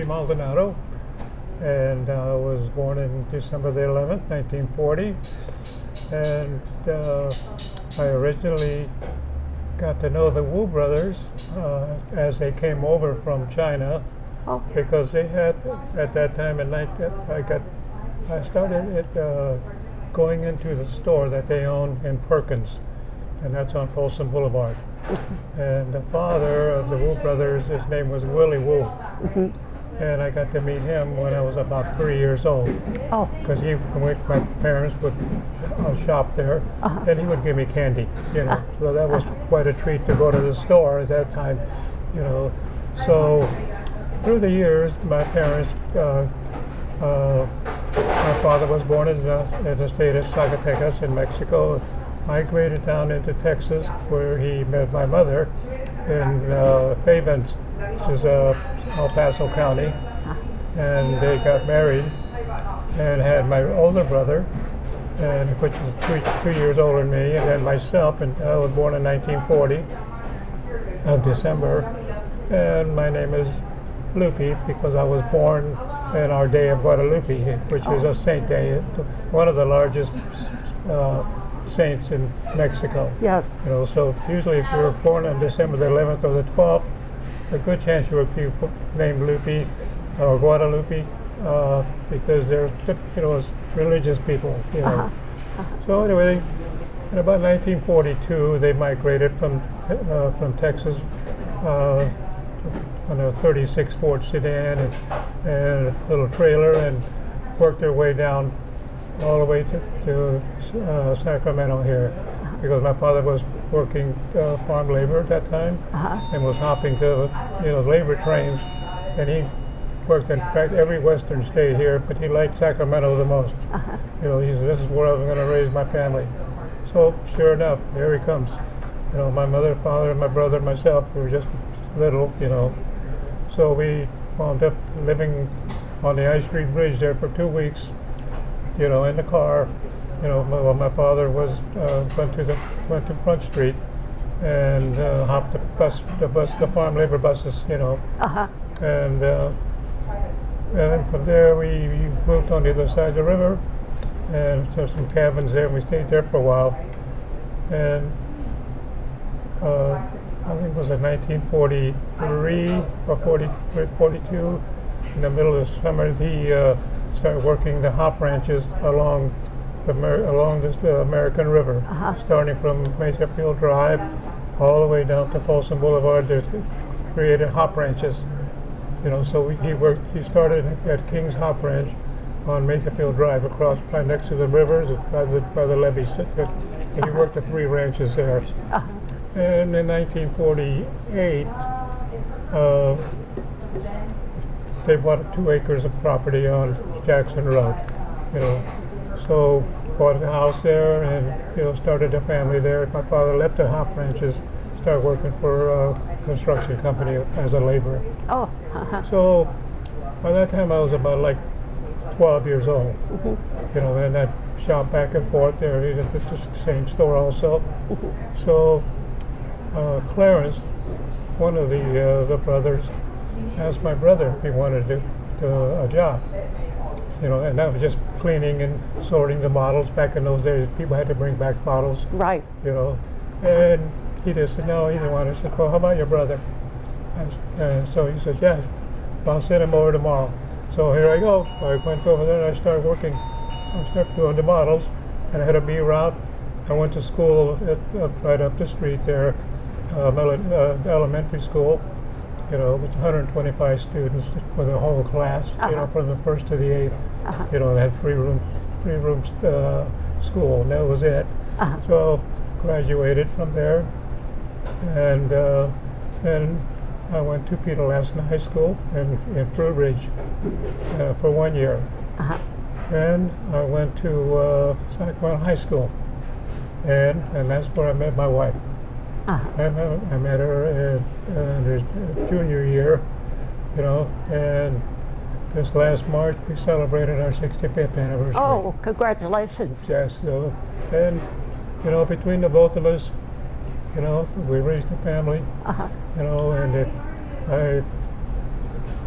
Maldonado, and I was born in December the 11th, 1940. And I originally got to know the Wu brothers as they came over from China, because they had, at that time I started going into the store that they own in Perkins, and that's on Folsom Boulevard. And the father of the Wu brothers, his name was Willie Wu. And I got to meet him when I was about 3 years old. Because my parents would shop there, and he would give me candy, So that was quite a treat to go to the store at that time, So through the years, my parents, my father was born in the state of Zacatecas in Mexico, migrated down into Texas, where he met my mother in Favens, which is El Paso County, and they got married and had my older brother, which is 2 years older than me, and then myself, and I was born in 1940 of December, and my name is Lupe because I was born in our day of Guadalupe, which is a saint day, one of the largest saints in Mexico. Yes. So usually if you were born on December the 11th or the 12th, a good chance you would be named Lupe or Guadalupe because they're, religious people, So anyway, in about 1942, they migrated from Texas on a 36 Ford sedan and a little trailer, and worked their way down all the way to Sacramento here, because my father was working farm labor at that time, and was hopping to labor trains, and he worked in fact every western state here, but he liked Sacramento the most. He said, this is where I'm going to raise my family. So sure enough, here he comes. My mother, father, and my brother, and myself were just little, So we wound up living on the I Street Bridge there for 2 weeks, in the car. While my father went to Front Street and hopped the farm labor buses, And from there we moved on the other side of the river, and there's some cabins there, and we stayed there for a while. And I think it was in 1943 or 42, in the middle of the summer, he started working the hop ranches along the American River, starting from Mayfield Drive all the way down to Folsom Boulevard to create hop ranches. So he started at King's Hop Ranch on Mayfield Drive, across right next to the rivers by the levees. And he worked the 3 ranches there. And in 1948, they bought 2 acres of property on Jackson Road. So bought a house there, and started a family there. My father left the hop ranches, started working for a construction company as a laborer. So by that time I was about like 12 years old. And I shopped back and forth there at the same store also. So Clarence, one of the brothers, asked my brother if he wanted to do a job. And that was just cleaning and sorting the bottles. Back in those days, people had to bring back bottles. Right. And he just said, no, he didn't want it. I said, well, how about your brother? And so he said, yes, I'll send him over tomorrow. So here I go. I went over there and I started working. I started doing the bottles, and I had a B route. I went to school right up the street there, elementary school, with 125 students for the whole class, from the first to the 8th. They had three rooms school, and that was it. So graduated from there, and then I went to Peter Lassen High School in Fruit Ridge for 1 year. Then I went to Sacramento High School, and that's where I met my wife. I met her in her junior year, and this last March we celebrated our 65th anniversary. Oh, congratulations. Yes, and between the both of us, we raised a family, and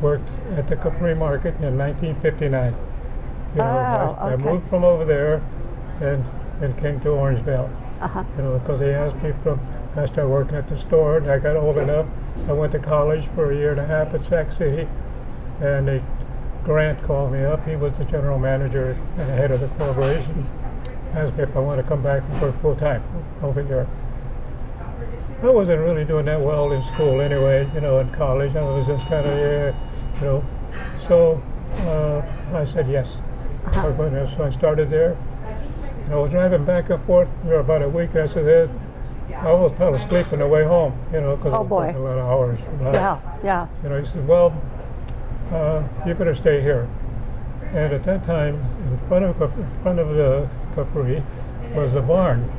worked at the Capri market in 1959. You know, I okay. moved from over there and came to Orangevale. You know, because they asked me I started working at the store, and I got old enough. I went to college for a year and a half at Sac City, and Grant called me up. He was the general manager and the head of the corporation. Asked me if I want to come back and work full time over here. I wasn't really doing that well in school anyway, you know, in college. I was just kind of, you know. So I said yes. So I started there. I was driving back and forth for about a week. I said, I almost fell asleep on the way home, you know, because I was working a lot of hours. Yeah. You know, he said, well, you better stay here. And at that time, in front of the Capri was a barn,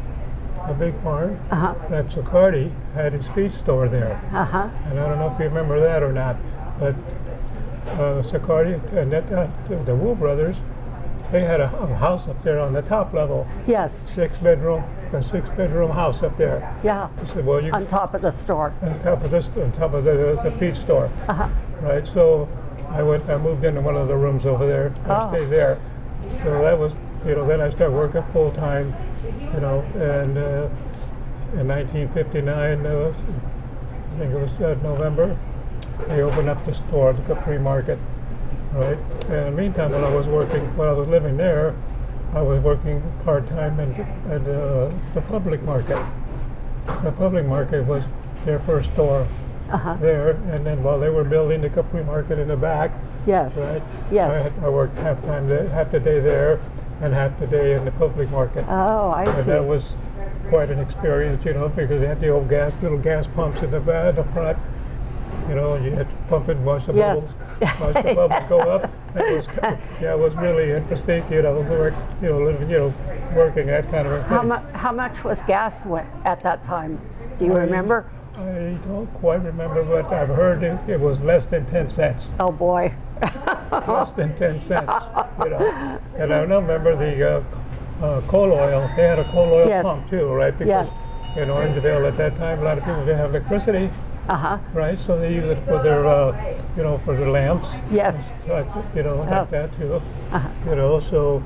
a big barn. That Sicardi had his feed store there. And I don't know if you remember that or not, but Sicardi and the Wu brothers, they had a house up there on the top level. Yes. A six-bedroom house up there. Yeah. I said, well, on top of the store. On top of the feed store. Right. So I moved into one of the rooms over there and stayed there. So that was, you know, then I started working full time, you know, and in 1959, I think it was November, they opened up the store, the Capri Market, right? And in the meantime, when I was living there, I was working part-time at the public market. The public market was their first store there, and then while they were building the Capri Market in the back, Yes. right? Yes. I worked half the day there, and half the day in the public market. Oh, I see. And that was quite an experience, you know, because they had the old little gas pumps in the front. You know, you had to pump it, watch the bubbles, watch the bubbles go up. It was really interesting, you know, working that kind of a thing. How much was gas at that time? Do you remember? I don't quite remember, but I've heard it was less than 10 cents. Oh boy. Less than 10 cents, you know. And I remember the coal oil. They had a coal oil pump too, right? Because in Orangevale at that time, a lot of people didn't have electricity. Right, so they use it for their, you know, for their lamps. Yes. You know, like that too. You know, so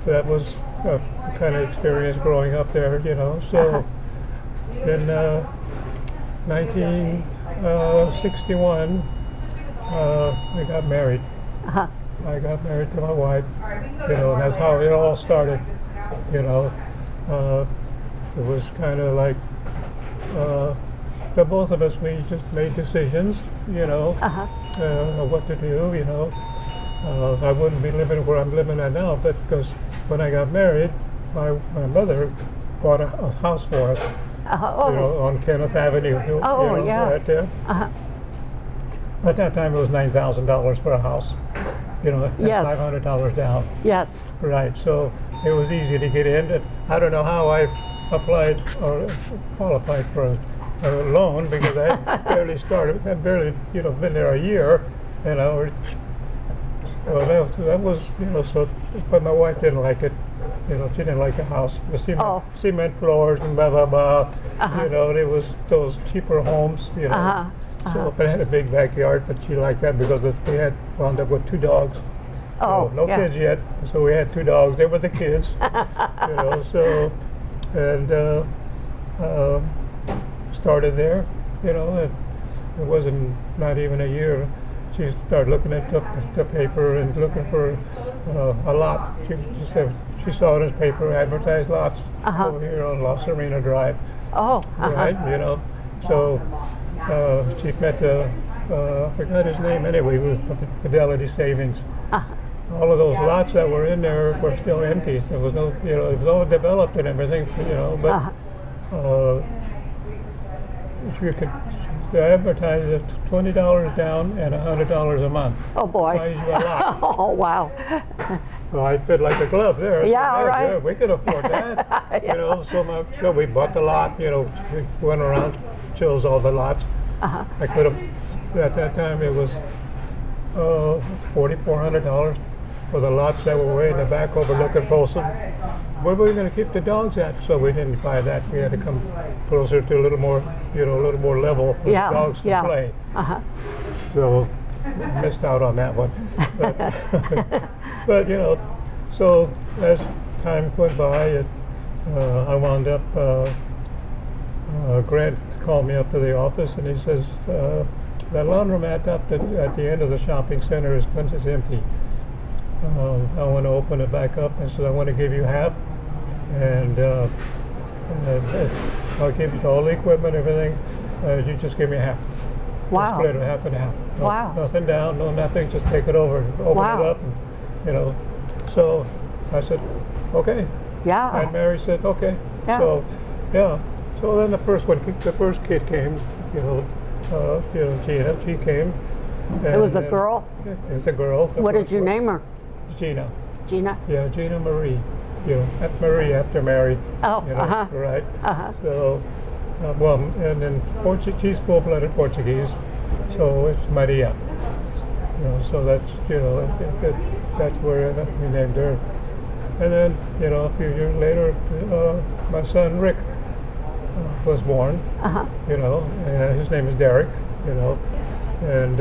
that was a kind of experience growing up there. You know, so in 1961, I got married. I got married to my wife. You know, and that's how it all started. You know, it was kind of like. The both of us, we just made decisions, you know, of what to do, you know. I wouldn't be living where I'm living at now, but because when I got married, my mother bought a house for us, you know, on Kenneth Avenue. Right there. At that time, it was $9,000 for a house, you know, and $500 down. Yes. Right, so it was easy to get in. I don't know how I applied or qualified for a loan because I had barely, you know, been there a year, you know. Well, that was, you know, so, but my wife didn't like it, you know, she didn't like the house, the cement floors and blah, blah, blah, you know, it was those cheaper homes, you know. So, but I had a big backyard, but she liked that because we had wound up with 2 dogs. No kids yet, so we had 2 dogs, they were the kids, you know, so, and, started there, you know, it wasn't not even a year. She started looking at the paper and looking for a lot. She said she saw it in the paper, advertised lots over here on La Serena Drive. Right, you know. So she met I forgot his name anyway, it was Fidelity Savings. All of those lots that were in there were still empty. There was no, you know, it was all developed and everything, you know, but you could advertise at $20 down and $100 a month. Oh boy! Buys you a lot. Oh wow! Well, I fit like a glove there. Yeah, so, right. Yeah, we could afford that. You know, so we bought the lot. You know, we went around, chose all the lots. I could have at that time it was $4,400 for the lots that were way in the back overlooking Folsom. Where were we going to keep the dogs at? So we didn't buy that. We had to come closer to a little more, you know, a little more level where the dogs could play. So missed out on that one. But, but you know, so as time went by, I wound up. Grant called me up to the office and he says, "That laundromat up at the end of the shopping center is empty. I want to open it back up." And so I want to give you half, and I'll give you all the equipment, everything. You just give me half. Wow. Split it half and half. No, Wow. Nothing down, no nothing. Just take it over, open Wow. it up, and, you know. So I said, okay. Yeah. And Mary said, okay. Yeah. So, yeah. So then the first kid came. Gina. She came. It was a girl? It's a girl. What did you name her? Gina. Gina? Yeah, Gina Marie. Marie after Mary. Oh, Right. Uh-huh. So, and then she's full-blooded Portuguese, so it's Maria. So that's that's where we named her. And then a few years later, my son Rick was born. His name is Derek. And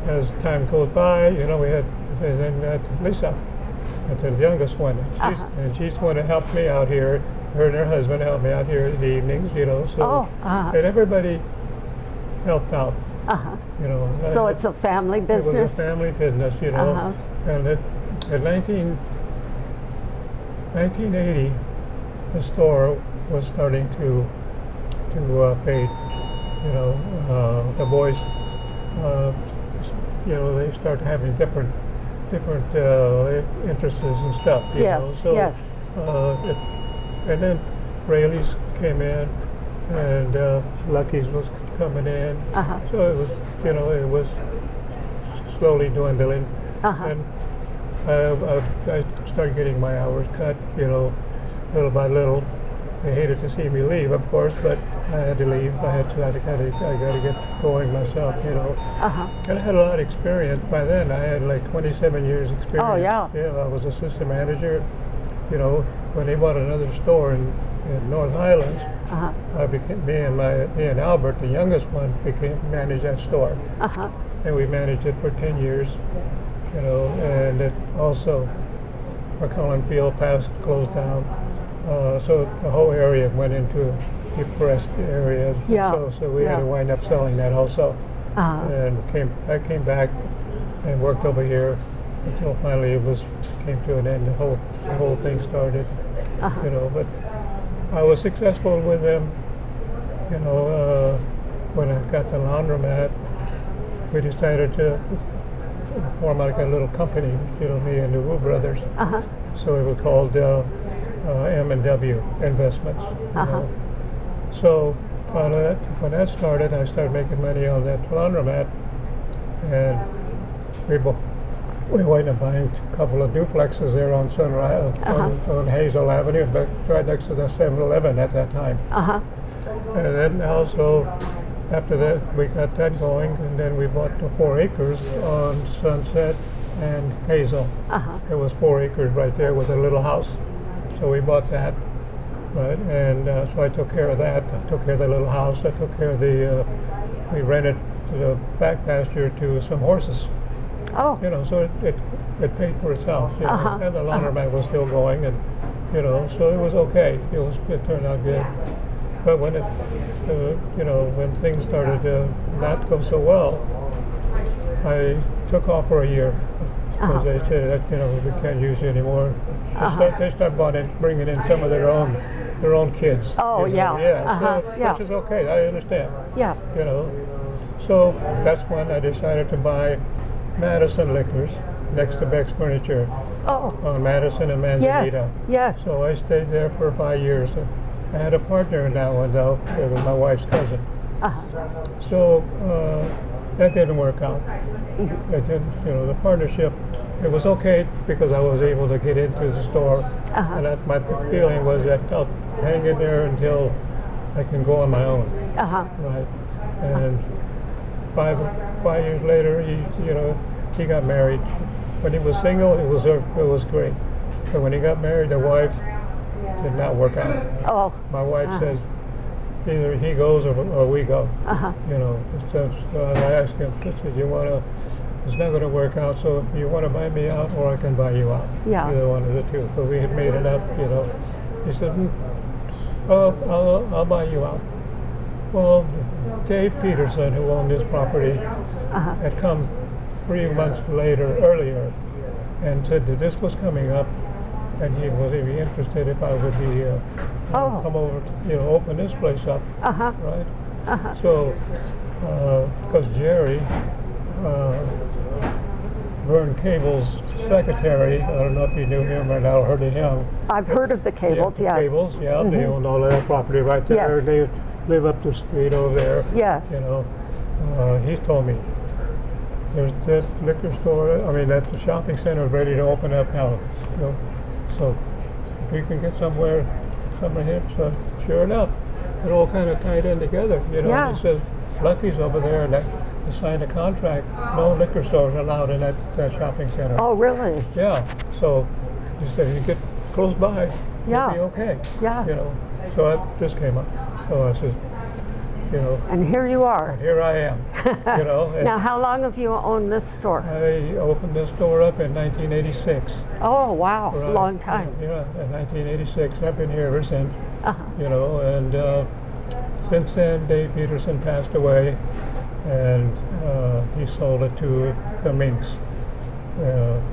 as time goes by, we had Lisa, the youngest one. She's going to help me out here. Her and her husband help me out here in the evenings. So and everybody helped out. So it's a family business? It was a family business, And in 1980, the store was starting to fade. The boys, they started having different interests and stuff. Yes. Yes. And then Rayleigh's came in, and Lucky's was coming in. So it was slowly dwindling. And I started getting my hours cut, little by little. They hated to see me leave, of course, but I had to leave. I got to get going myself, And I had a lot of experience by then. I had like 27 years experience. Oh, yeah. Yeah, I was assistant manager. When they bought another store in North Highlands, me and Albert, the youngest one, managed that store. And we managed it for 10 years, and it also, McCullen Field closed down. So the whole area went into depressed areas. Yeah. So we had to wind up selling that also. And I came back and worked over here until finally came to an end. The whole thing started. But I was successful with them. When I got the laundromat, we decided to form like a little company. Me and the Wu brothers. So it was called M&W Investments. So when that started, I started making money on that laundromat, and we wound up buying a couple of duplexes there on Sunrise, on Hazel Avenue, right next to the 7-Eleven at that time. And then also, after that, we got that going, and then we bought the 4 acres on Sunset and Hazel. It was 4 acres right there with a little house. So we bought that, right? And so I took care of that. I took care of the little house. I took care of we rented the back pasture to some horses. Oh. So it paid for itself. And the laundromat was still going, and so it was okay. It turned out good. But when when things started to not go so well, I took off for a year. Because they said that we can't use you anymore. They started bringing in some of their own kids. Oh yeah. Which is okay. I understand. Yeah. So that's when I decided to buy Madison Liquors next to Beck's Furniture. On Madison and Manzanita. Yes. So I stayed there for 5 years. I had a partner in that one though. It was my wife's cousin. So that didn't work out. It didn't, the partnership, it was okay because I was able to get into the store. And my feeling was that I'll hang in there until I can go on my own. Right. And five years later, he got married. When he was single, it was great. But when he got married, the wife did not work out. My wife says, either he goes or we go. Uh-huh. You know, so I asked him, I said, you want to, it's not going to work out, so you want to buy me out or I can buy you out. Yeah. Either one of the two. But we had made enough, you know. He said, I'll buy you out. Well, Dave Peterson, who owned this property, had come 3 months earlier, and said that this was coming up, and he was be interested if I would be come over to, open this place up, right? So, because Jerry, Vern Cable's secretary, I don't know if you knew him or not, heard of him. I've heard of the Cables, Yeah, yes. Cables, yeah, they own all that property right there. Yes. They live up the street over there. Yes. You know, he told me there's that liquor store. I mean, that the shopping center is ready to open up now. You know, so if we can get somewhere here, so sure enough, it all kind of tied in together. You know, Yeah. and he says Lucky's over there, and they signed a contract. No liquor stores allowed in that shopping center. Oh, really? Yeah. So he said, you get close by, Yeah. you'll be okay. Yeah. You know. So that just came up. So I said, you know, And here you are. here I am. You know. And Now, how long have you owned this store? I opened this store up in 1986. Oh, wow, Right. long time. Yeah, in 1986. I've been here ever since. Uh-huh. You know, and since then, Dave Peterson passed away, and he sold it to the Minks.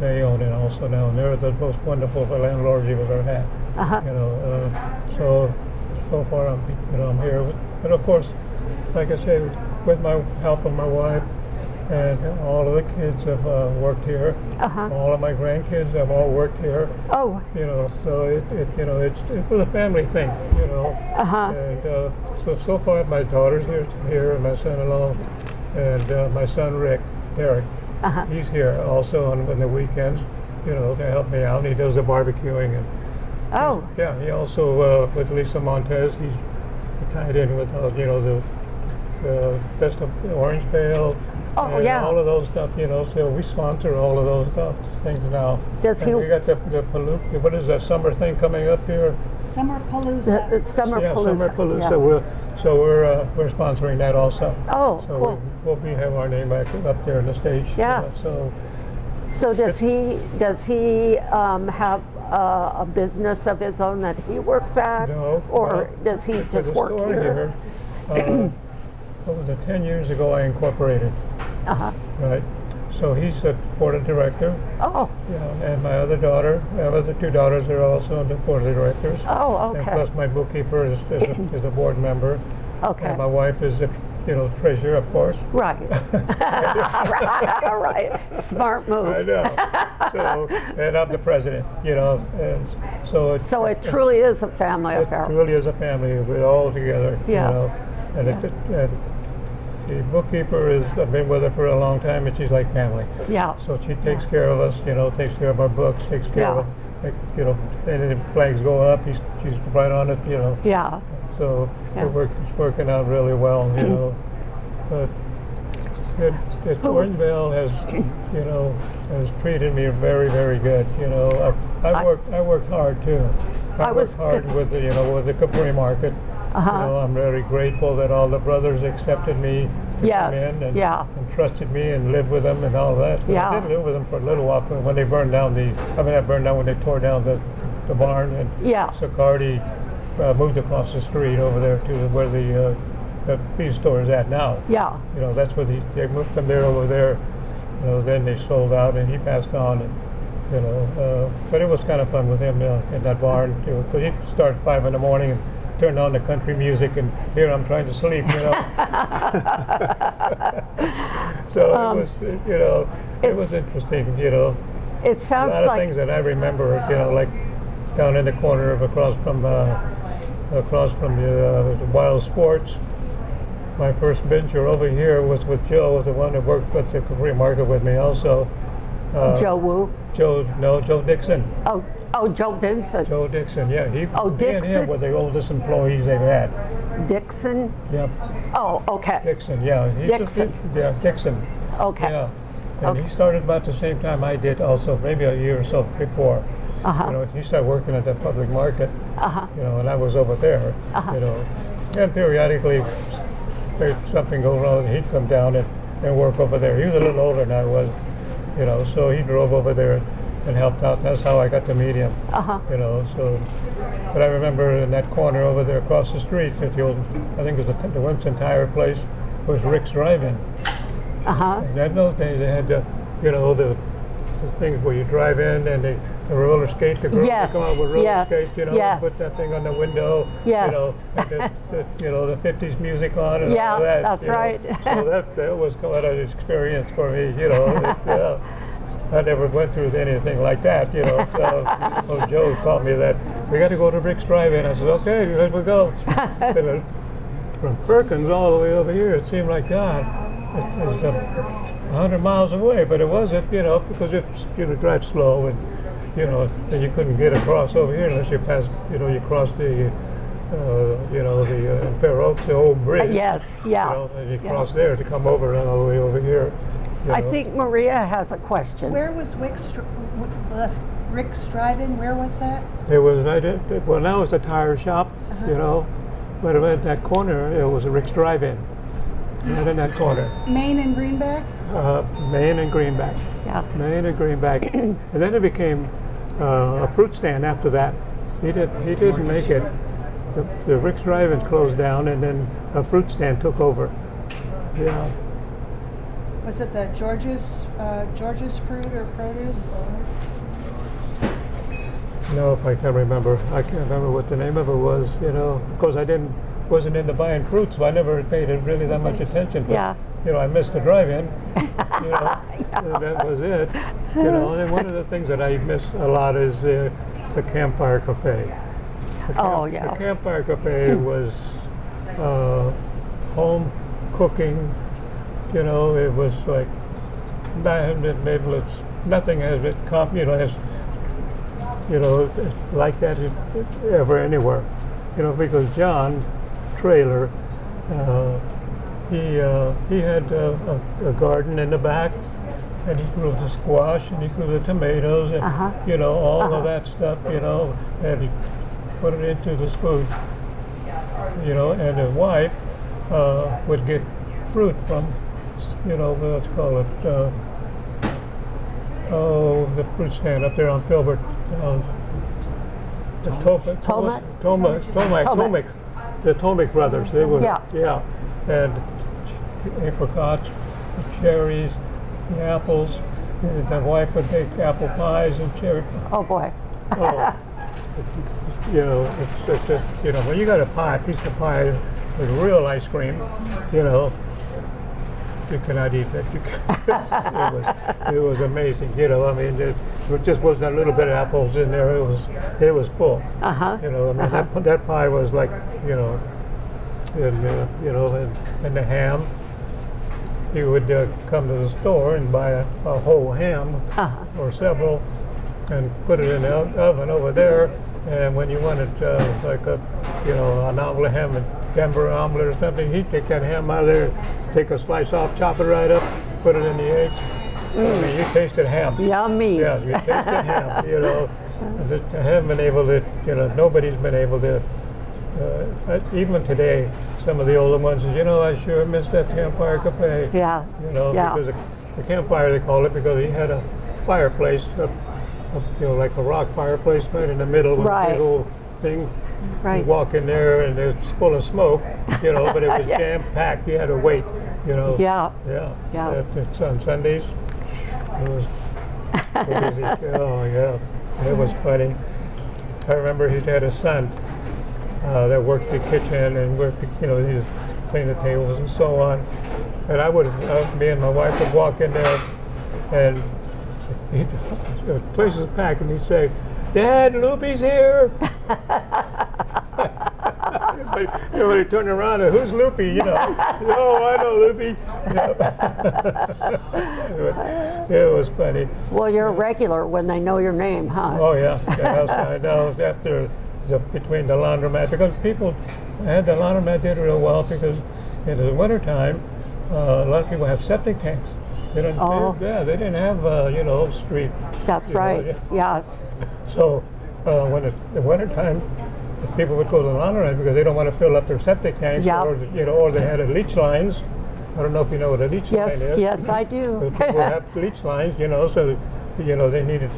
They own it also now, and they're the most wonderful landlords you've ever had. You know, so far I'm here, and of course, like I say, with my help of my wife, and all of the kids have worked here. All of my grandkids have all worked here. Oh, You know, so it was a family thing. You know, and so far my daughter's here, and my son-in-law, and my son Derek. He's here also on the weekends, you know, to help me out. He does the barbecuing, and oh, yeah, he also with Lisa Montez, he's tied in with you know, the best of Orangevale. Oh, and yeah. all of those stuff, you know. So we sponsor all of those things now. Does and he- we got the what is that summer thing coming up here? Summer Palooza. it's Summer Yeah, Palooza. Summer Palooza. Yeah. We're sponsoring that also. Oh, So cool. we'll have our name back up there on the stage. you Yeah. know, so So does he have a business of his own that he works at? No, Or no. does he For just the work store here? What was it? 10 years ago, I incorporated. Right. So he's a board of director. Oh, Yeah, and my other daughter, my other two daughters are also on the board of directors. oh, And okay. plus my bookkeeper is a board member. Okay. And my wife is the treasurer, of course. Right. Right. Smart I move. know. So, and I'm the president, you know. And so So it truly is a family it affair. really is a family. We're all together, Yeah. you know. And, and the bookkeeper I've been with her for a long time, and she's like family. Yeah. So she takes care of us, you know, takes care of our books, takes care Yeah. of, you know, and the flags go up, she's right on it, you know. Yeah. So Yeah. it's working out really well, you know. But Orangevale has treated me very, very good. You know, I worked hard too. I worked hard with the Capri market. You know, I'm very grateful that all the brothers accepted me to Yes, come in and, yeah. and trusted me and lived with them and all that. Yeah. I did live with them for a little while when they burned down when they tore down the barn, and Yeah. Sicardi moved across the street over there to where the feed store is at now. Yeah. You know, that's where they moved from there over there. You know, then they sold out and he passed on. And, you know, but it was kind of fun with him in that barn too. Because he started at 5 in the morning and turned on the country music, and here I'm trying to sleep. You know. So it was, you know, it was interesting. You know, It a sounds lot of like things that I remember. You know, like down in the corner across from the Wild Sports. My first venture over here was with Joe, the one that worked at the Capri Market with me also. Joe Wu. Joe Dixon. Oh, Joe Vincent. Joe Dixon, yeah. He and Dixon. him were the oldest employees they've had. Dixon. Yep, Oh, okay. Dixon, yeah. Dixon. Dixon. Okay. Yeah. And Okay. he started about the same time I did also, maybe a year or so before. You know, he started working at the public market. You know, and I was over there. You know, and periodically, there's something going on, he'd come down and work over there. He was a little older than I was. You know, so he drove over there and helped out. That's how I got to meet him. You know, so. But I remember in that corner over there across the street, at the old, I think it was the Winston Tire place, was Rick's Drive-In. And in those days they had the, you know, the things where you drive in and the roller skate, the girls would come out with roller skates, you know, and put that thing on the window, you know, and you know, the 50s music on and all that. That's right. So that was quite an experience for me, you know. I never went through anything like that, you know. So Joe taught me that we got to go to Rick's Drive-In. I said, okay, let we go. And from Perkins all the way over here, it seemed like God. It was 100 miles away, but it wasn't, you know, because you drive slow and, you know, and you couldn't get across over here unless you passed, you know, you crossed the, you know, the Fair Oaks, the old bridge. You know, and you cross there to come over all the way over here. I think Maria has a question. Where was Rick's Drive-In? Where was that? It was right at, well, now it's a tire shop, you know, but at that corner, it was a Rick's Drive-In. Right in that corner. Main and Greenback? Main and Greenback. Main and Greenback. And then it became a fruit stand after that. He didn't make it. The Rick's Drive-In closed down, and then a fruit stand took over. Yeah. Was it the George's Fruit or Produce? No, if I can remember. I can't remember what the name of it was, you know, because I wasn't into buying fruit, so I never paid it really that much attention. But, you know, I missed the drive-in, you know, that was it. You know, and one of the things that I miss a lot is the Campfire Cafe. The Campfire Cafe was home cooking. You know, it was like nothing has it, you know, has, you know, like that ever anywhere. You know, because John Trailer, he had a garden in the back, and he grew the squash and he grew the tomatoes and you know, all of that stuff. You know, and he put it into this food. You know, and his wife would get fruit from, you know, let's call it, the fruit stand up there on Filbert. The Tomic brothers. They were, and apricots, the cherries, the apples. And the wife would make apple pies and cherry. Oh boy. You know, it's such a, you know, when you got a piece of pie with real ice cream, you know, you cannot eat that. It was amazing. You know, I mean, it just wasn't a little bit of apples in there. It was full. You know, I mean, that pie was like, you know, and you know, and the ham. You would come to the store and buy a whole ham or several, and put it in the oven over there. And when you wanted like a, you know, an omelet ham, a Denver omelet or something, he'd take that ham out of there, take a slice off, chop it right up, put it in the eggs. I mean, you tasted ham. Yummy. Yeah, you tasted ham. You know, I haven't been able to. You know, nobody's been able to. Even today, some of the older ones, you know, I sure miss that Campfire Cafe. You know, because the campfire they call it because he had a fireplace. You know, like a rock fireplace right in the middle with a big old thing. You walk in there and it's full of smoke, you know, but it was jam-packed. You had to wait, you know. On Sundays, it was crazy. Oh, yeah. It was funny. I remember he had a son that worked the kitchen and worked, you know, he would clean the tables and so on. And me and my wife would walk in there and the place was packed, and he'd say, "Dad, Lupe's here." Everybody turned around and, "Who's Lupe?" You know, "Oh, I know Lupe." It was funny. Well, you're a regular when they know your name, huh? Oh yeah, I know. After between the laundromat, because people had the laundromat did real well because in the wintertime, a lot of people have septic tanks. They didn't have, you know, street. That's right. Yes. So when it's the wintertime, the people would go to the laundromat because they don't want to fill up their septic tanks, Yeah. or or they had a leach lines. I don't know if you know what a leach line Yes, is. yes, I do. But people have leach lines, so they needed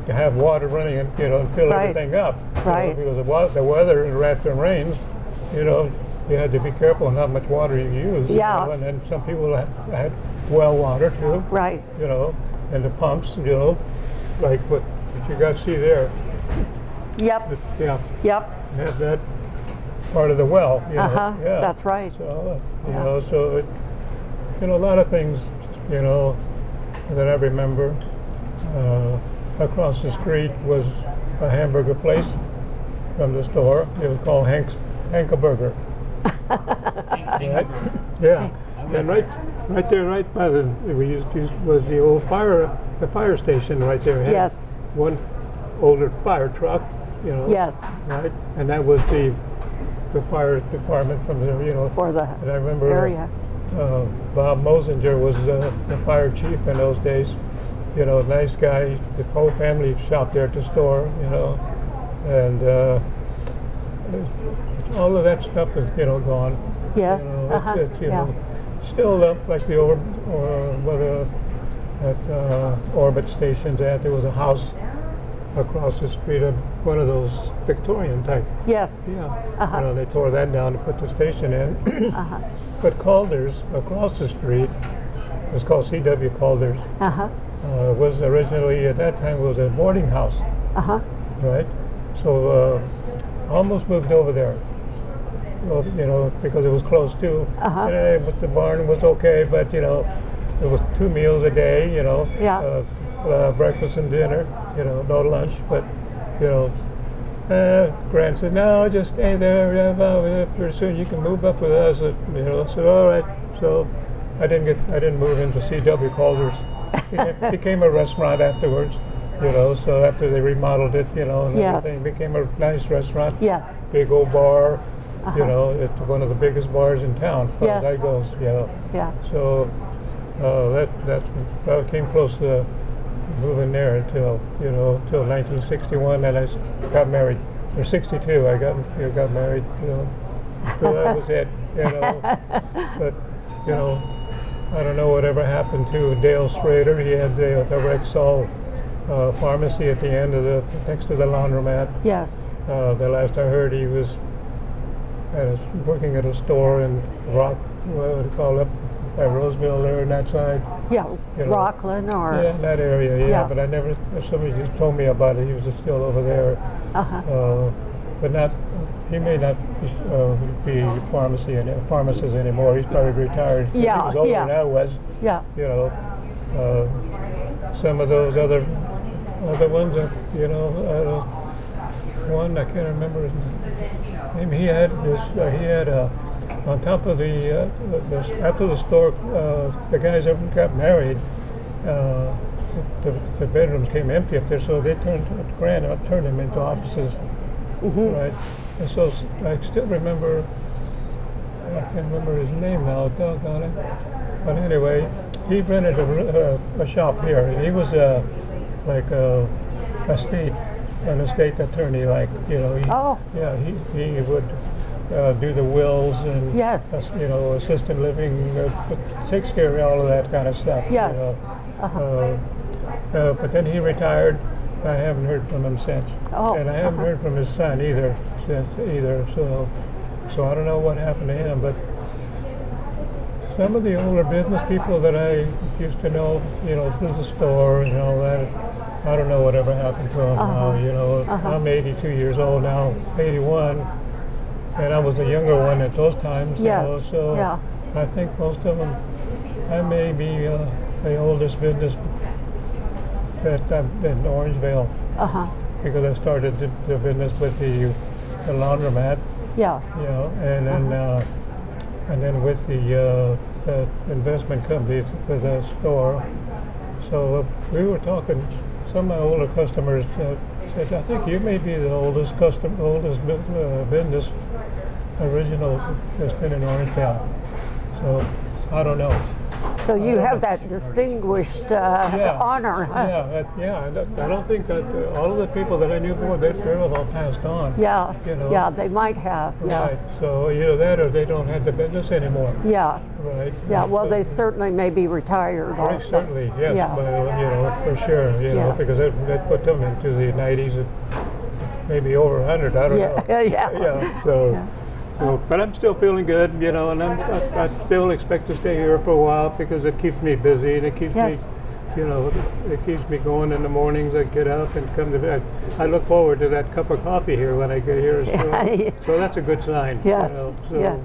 to have water running and and fill Right. everything up. Right. Because the weather after it rains, you had to be careful on how much water you use. Yeah. And then some people had well water too. Right. And the pumps, like what you guys see there. Yep. Yeah. Yep. Had that part of the well. Uh-huh. Yeah. That's right. So Yeah. so it, a lot of things, that I remember. Across the street was a hamburger place from the store. It was called Hankaburger. Right? Yeah. And right there, right by was the old fire station right there. It had Yes. one older fire truck, Yes. right? And that was the fire department from there, For the And I remember area. Bob Mosinger was the fire chief in those days. Nice guy. The whole family shopped there at the store, and all of that stuff is, gone. Yes. It's Yeah. still up like the Orbit stations at. There was a house across the street of one of those Victorian type. Yes. Yeah. They tore that down to put the station in. But Calder's across the street, it was called C.W. Calder's. Was originally at that time was a boarding house, right? So I almost moved over there. Well, because it was close to. But the barn was okay, but it was 2 meals a day. Yeah. Breakfast and dinner. No lunch, but Grant said, "No, just stay there. Pretty soon you can move up with us." I said, "All right." So I didn't move into C.W. Calder's. It became a restaurant afterwards, so after they remodeled it, and Yes. everything, it became a nice restaurant. Yes. Big old bar, it's one of the biggest bars in town, as far as Yes. that goes, Yeah. So that came close to moving there until 1961, and I got married. Or 62, I got married, So that was it, But, I don't know whatever happened to Dale Schrader. He had the Rexall pharmacy at the end of next to the laundromat. Yes. The last I heard, he was working at a store in what do you call it, by Roseville there on that side. Yeah. You know. Rockland or. Yeah, that area, yeah. Yeah. But I never, somebody just told me about it. He was still over there. But not, he may not be a pharmacist anymore. He's probably retired. Yeah, He was older yeah. than I was. Yeah. Some of those other ones, one, I can't remember his name. He had on top of after the store, the guys ever got married, the bedrooms came empty up there, so they turned them into offices, right? And so I still remember, I can't remember his name now, doggone it. But anyway, he rented a shop here, and he was an estate attorney, he would do the wills and Yes. Assisted living, takes care of all of that kind of stuff. Yes. But then he retired. I haven't heard from him since, and I haven't heard from his son either. So I don't know what happened to him. But some of the older business people that I used to know, through the store and all that, I don't know whatever happened to them now. I'm 82 years old now, 81, and I was a younger one at those times. Yes. So Yeah. I think most of them, I may be the oldest business that in Orangevale, because I started the business with the laundromat, Yeah. and then with the investment company with the store. So we were talking. Some of my older customers said, "I think you may be the oldest business original that's been in Orangevale." So I don't know. So you have much. that distinguished Yeah. honor, huh? And I don't think that all of the people that I knew before, they're all passed on. Yeah, You know? yeah, they might have, yeah. Right. So either that or they don't have the business anymore. Yeah, Right. yeah, well, So- they certainly may be retired Right, also. certainly, yes, Yeah. but, for sure, Yeah. because they put them into the 90s and maybe over 100, I don't Yeah, know. yeah. So, Yeah. but I'm still feeling good, and I still expect to stay here for a while because it keeps me busy and it keeps Yes. me, it keeps me going in the mornings. I get up and come to bed. I look forward to that cup of coffee here when I get here, so that's a good sign. Yes, So, yes.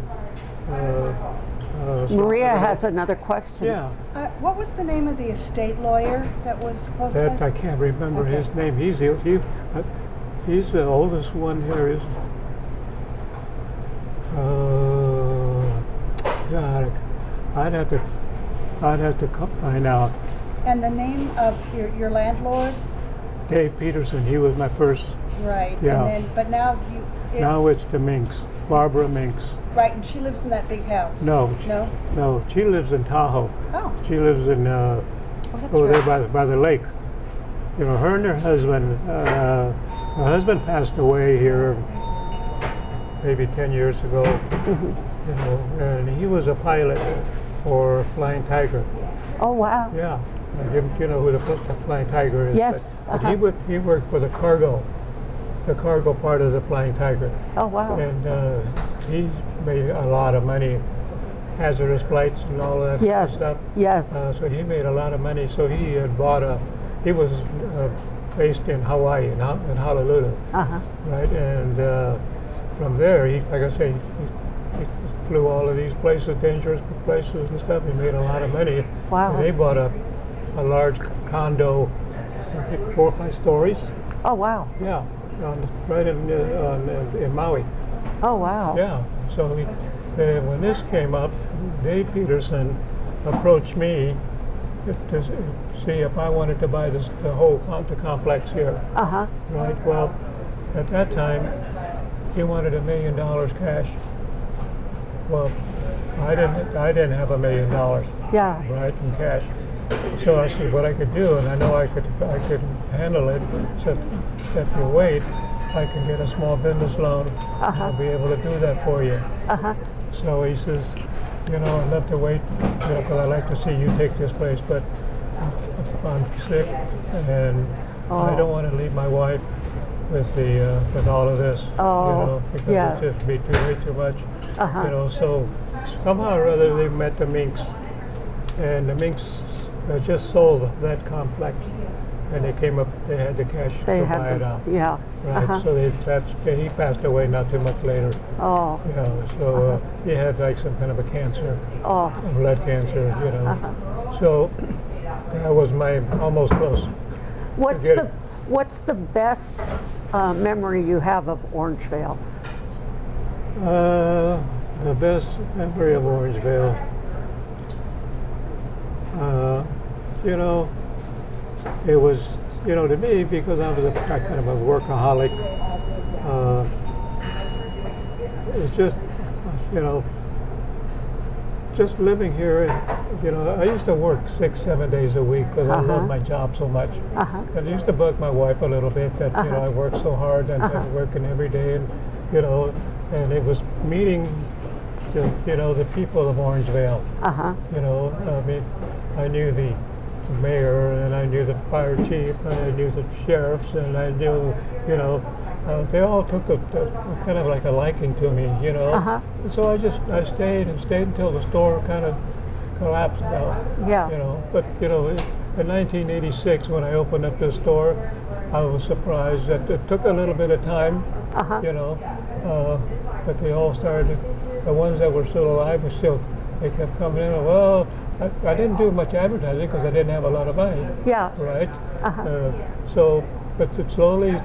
so Maria has another question. Yeah. What was the name of the estate lawyer that was close That by? I can't remember Okay. his name. He's the oldest one here. God, I'd have to find out. And the name of your landlord? Dave Peterson. He was my first. Right. Yeah. And then, but now Now it's the Minks, Barbara Minks. right, and she lives in that big house. No. No. No, she lives in Tahoe. Oh. She lives in Oh, that's over right. there by the lake. Her and her husband passed away here maybe 10 years ago. And he was a pilot for Flying Tiger. Oh, wow. Yeah, you know who the Flying Tiger is. Yes, But he worked for the cargo part of the Flying Tiger. Oh, wow. And he made a lot of money, hazardous flights and all that Yes, stuff. yes. So he made a lot of money. So he had he was based in Hawaii, in Honolulu, Uh-huh. right? And from there, like I say, he flew all of these places, dangerous places and stuff. He made a lot of money. Wow. And they bought a large condo, I think 4 or 5 stories. Oh, wow. Yeah, right in Maui. Oh, wow. Yeah. So when this came up, Dave Peterson approached me to see if I wanted to buy the whole complex here. Uh-huh. Right. Well, at that time, he wanted $1 million cash. Well, I didn't have $1 million, Yeah. right, in cash. So I said what I could do, and I know I could handle it. So if you wait, I can get a small business loan. I'll be able to do that for you. Uh-huh. So he says, I'd love to wait, because I'd like to see you take this place, but I'm sick, and I don't want to leave my wife with all of this, because yes. it's just be way too much. Uh-huh. So somehow or other they met the Minks, and the Minks just sold that complex, and they had the cash They to had buy it out. yeah. Right. Uh-huh. So he passed away not too much later. Oh. So he had like some kind of a cancer, Oh. blood cancer, So that was my almost close. What's the best memory you have of Orangevale? The best memory of Orangevale, it was, to me, because I was a kind of a workaholic, it's just, just living here, I used to work 6-7 days a week because I love my job so much. And it used to bug my wife a little bit that, I work so hard and I'm working every day and, and it was meeting, the people of Orangevale. I mean, I knew the mayor and I knew the fire chief and I knew the sheriffs and I knew, they all took a kind of like a liking to me, And so I stayed until the store kind of collapsed now. Yeah. But in 1986 when I opened up this store, I was surprised that it took a little bit of time, but they all started. The ones that were still alive they kept coming in. Well, I didn't do much advertising because I didn't have a lot of money. Yeah. Right. But slowly,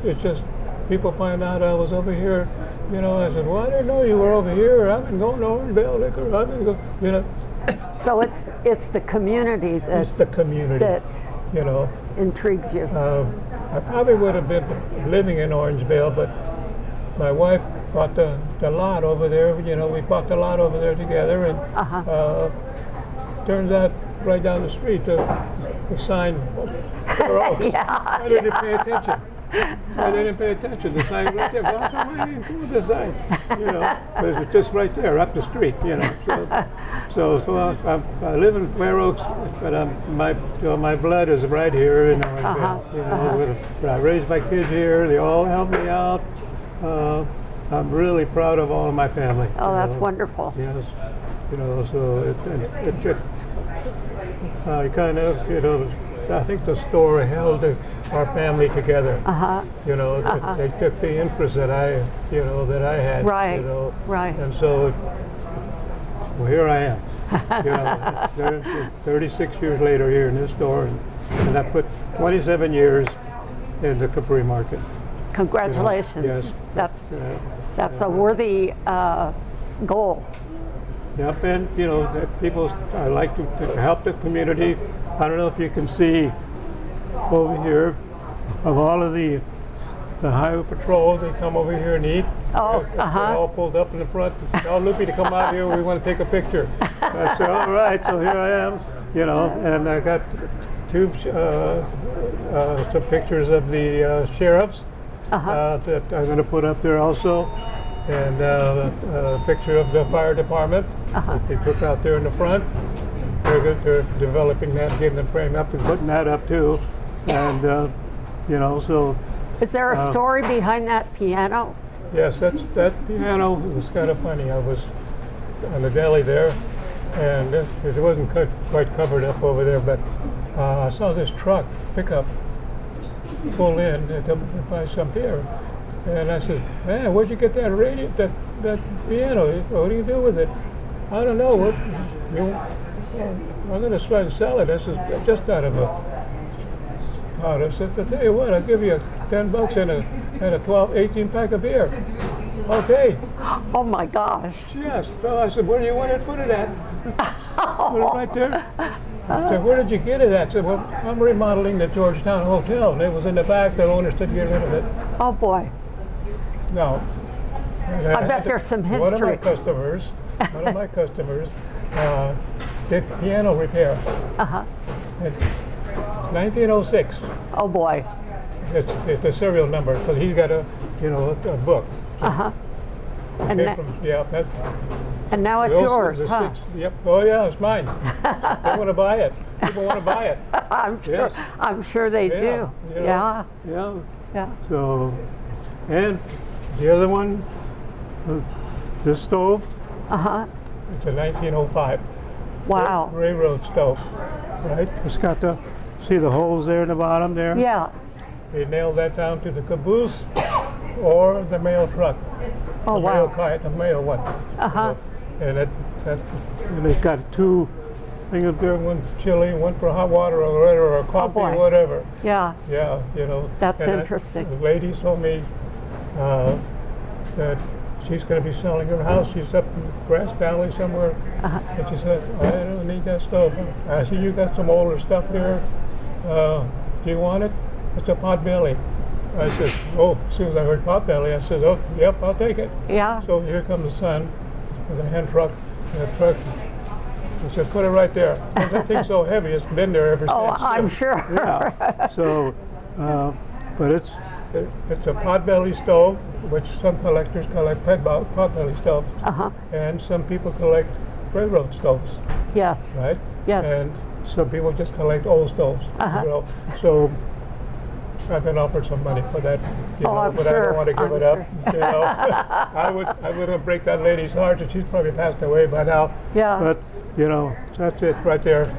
it just people find out I was over here. I said, well, I didn't know you were over here. I've been going to Orangevale Liquor. I've been going, So it's the community It's the community. that intrigues you. I probably would have been living in Orangevale, but my wife bought the lot over there. We bought the lot over there together, and turns out right down the street, the sign, Fair Oaks. Yeah, I didn't pay attention. I didn't pay attention. The sign right there. Well, how come I didn't include the sign? You know, but it's just right there, up the street. You know, so I live in Fair Oaks, but my blood is right here in Orangevale. You know, I raised my kids here. They all help me out. I'm really proud of all of my family. Oh, that's wonderful. Yes, you know, so I kind of, you know, I think the store held our family together. You know, they took the interest that I had. Right. You know, Right. and so, well, here I am. You know, 36 years later here in this store, and I put 27 years in the Capri market. Congratulations. Yes. That's a worthy goal. Yep, and you know, I like to help the community. I don't know if you can see over here of all of the highway patrol. They come over here and eat. Oh, They're all pulled up in the front. Tell Lupe to come out here. We want to take a picture. I said, all right. So here I am. You know, and I got some pictures of the sheriffs that I'm going to put up there also. And a picture of the fire department that they took out there in the front. They're developing that, getting the frame up and putting that up too. And, you know, so. Is there a story behind that piano? Yes, that piano was kind of funny. I was on the deli there, and it wasn't quite covered up over there, but I saw this truck, pickup, pull in to buy some beer. And I said, man, where'd you get that radio, that piano? What do you do with it? I don't know. I'm going to try to sell it. This is just out of a pot. I said, to tell you what, I'll give you $10 and a 18 pack of beer. Okay. Oh my gosh. Yes. So I said, where do you want to put it at? Put it right there. I said, where did you get it at? I said, well, I'm remodeling the Georgetown Hotel. And it was in the back. The owner said, get rid of it. Oh boy. No. I bet there's some history. One of my customers did piano repair. In 1906. Oh boy. It's a serial number because he's got a book. And, and now it's yours, huh? Yep. Oh yeah, it's mine. They want to buy it. People want to buy it. I'm sure they do. Yeah. So, and the other one, this stove. It's a 1905. Wow. Railroad stove, right? It's got see the holes there in the bottom there? Yeah. They nailed that down to the caboose or the mail truck. Oh, the wow. Mail car, the mail one. And it's got two things up there, one chili, one for hot water or coffee or whatever. Yeah. Yeah, you know. That's interesting. The lady told me that she's going to be selling her house. She's up in Grass Valley somewhere. And she said, I don't need that stove. I said, you got some older stuff here. Do you want it? It's a potbelly. I said, oh, as soon as I heard potbelly, I said, oh, yep, I'll take it. Yeah. So here comes the son with a hand truck. I said, put it right there. That thing's so heavy, it's been there ever since. Oh, I'm sure. Yeah. So, but it's a potbelly stove, which some collectors collect potbelly stoves, and some people collect railroad stoves. Yes. Right. Yes. And some people just collect old stoves. You know? So I've been offered some money for that, I'm but sure. I don't want to give it up. You know, I wouldn't break that lady's heart, and she's probably passed away by now. Yeah. But you know, that's it right there.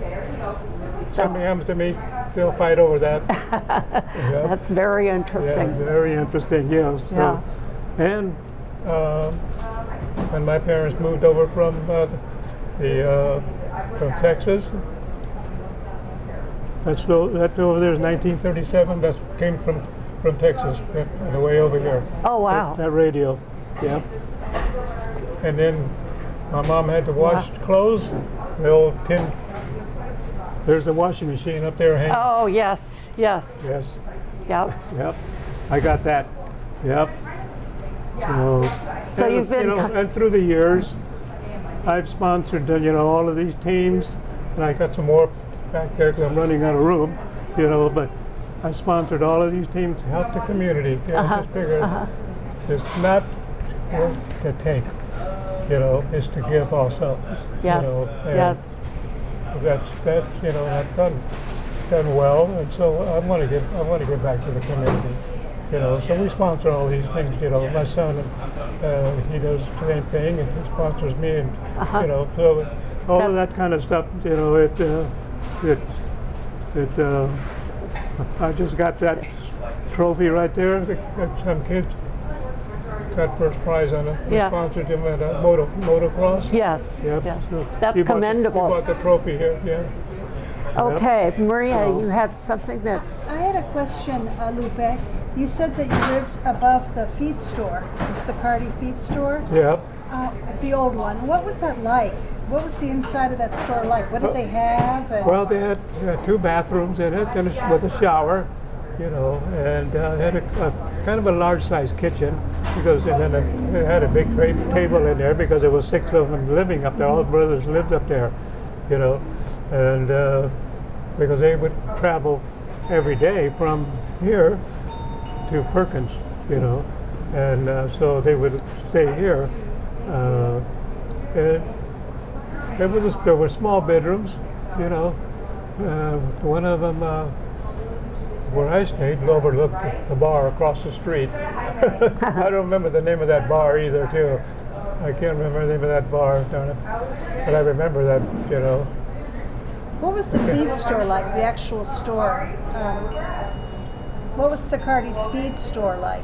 Something happens to me, they'll fight over that. Yeah. That's very interesting. Yeah, very interesting. Yes. Yeah. And when my parents moved over from from Texas. That over there is 1937. That came from Texas on the way over here. Oh wow! That radio, yeah. And then my mom had to wash clothes. The old tin. There's the washing machine up there hanging. Oh yes. Yes. Yep. Yep. I got that. Yep. So you've been. And through the years, I've sponsored all of these teams. and I got some more back there because I'm running out of room, you know. But I sponsored all of these teams to help the community. I just figured it's not work to take, you know, it's to give also. Yes. You know, and Yes. that's you know, that's done well, and so I want to give back to the community. You know, so we sponsor all these things. You know, my son, he does the same thing, and he sponsors me, and you know, so all of that kind of stuff. You know, I just got that trophy right there. Some kids got first prize on it. We sponsored him at a motocross. Yes. Yep. Yes. So That's he bought commendable. the trophy here. Yeah. Okay, Maria, you had something that. I had a question, Lupe. You said that you lived above the feed store, the Sicardi feed store, Yeah. the old one. What was that like? What was the inside of that store like? What did they have? And Well, they had 2 bathrooms in it, and with a shower, you know, and had a kind of a large-sized kitchen because and then it had a big table in there because there was 6 of them living up there. All the brothers lived up there, you know, and because they would travel every day from here to Perkins, you know, and so they would stay here. And there were small bedrooms, you know. One of them, where I stayed, overlooked the bar across the street. I don't remember the name of that bar either, too. I can't remember the name of that bar, darn it. But I remember that, you know. what was the feed store like? The actual store. What was Sicardi's feed store like?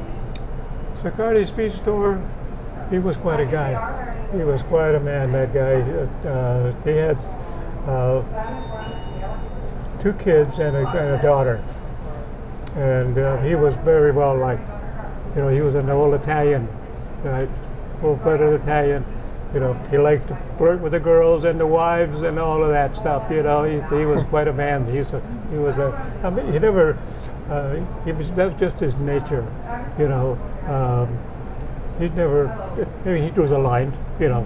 Sicardi's feed store, he was quite a guy. He was quite a man, that guy. He had 2 kids and a daughter. And he was very well liked. You know, he was an old Italian, right? Full-blooded Italian. You know, he liked to flirt with the girls and the wives and all of that stuff. You know, he was quite a man. He was I mean, he never. That was just his nature. You know, he never. I mean, he was aligned. You know,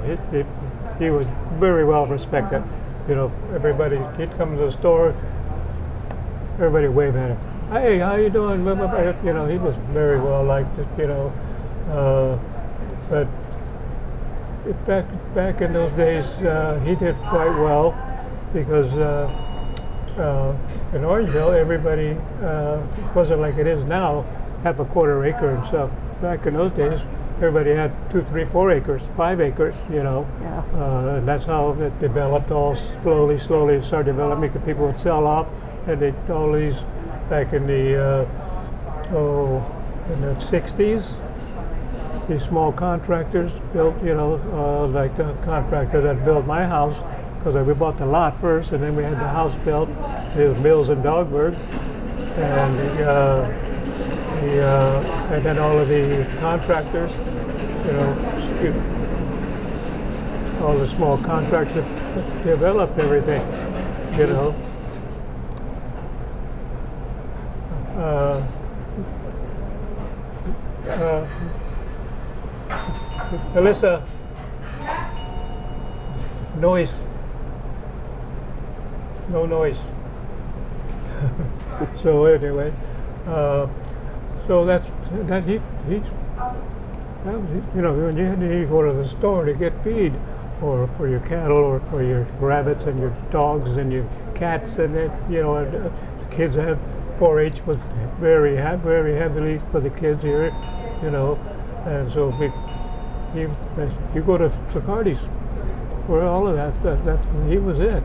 he was very well respected. You know, everybody. He'd come to the store. Everybody wave at him. Hey, how you doing? You know, he was very well liked. You know, but back in those days, he did quite well because in Orangevale, everybody wasn't like it is now, have a quarter acre and stuff. Back in those days, everybody had 2, 3, 4 acres, 5 acres. You know, and that's how it developed. All slowly started developing. Because people would sell off, and all these back in the in the 60s. These small contractors built, you know, like the contractor that built my house, because we bought the lot first, and then we had the house built. It was Mills and Dogberg, and and then all of the contractors, you know, all the small contractors developed everything, you know. Alyssa, noise. No noise. So anyway, so that he you know, when you go to the store to get feed, or for your cattle, or for your rabbits and your dogs and your cats, and it, you know, kids have 4-H was very heavily for the kids here, you know, and so you go to Sicardi's, where all of that, he was it,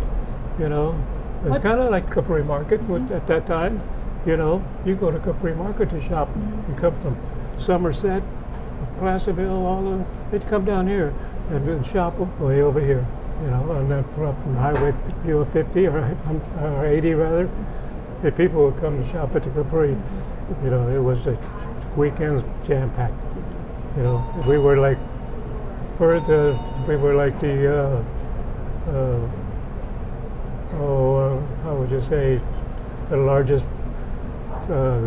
you know. It's kind of like Capri Market at that time, you know. You go to Capri Market to shop. You come from Somerset, Placerville, all of it. They'd come down here and shop way over here, you know, and then up on Highway 50 or 80 rather. The people would come to shop at the Capri. You know, it was a weekends jam-packed. You know, we were like how would you say, the largest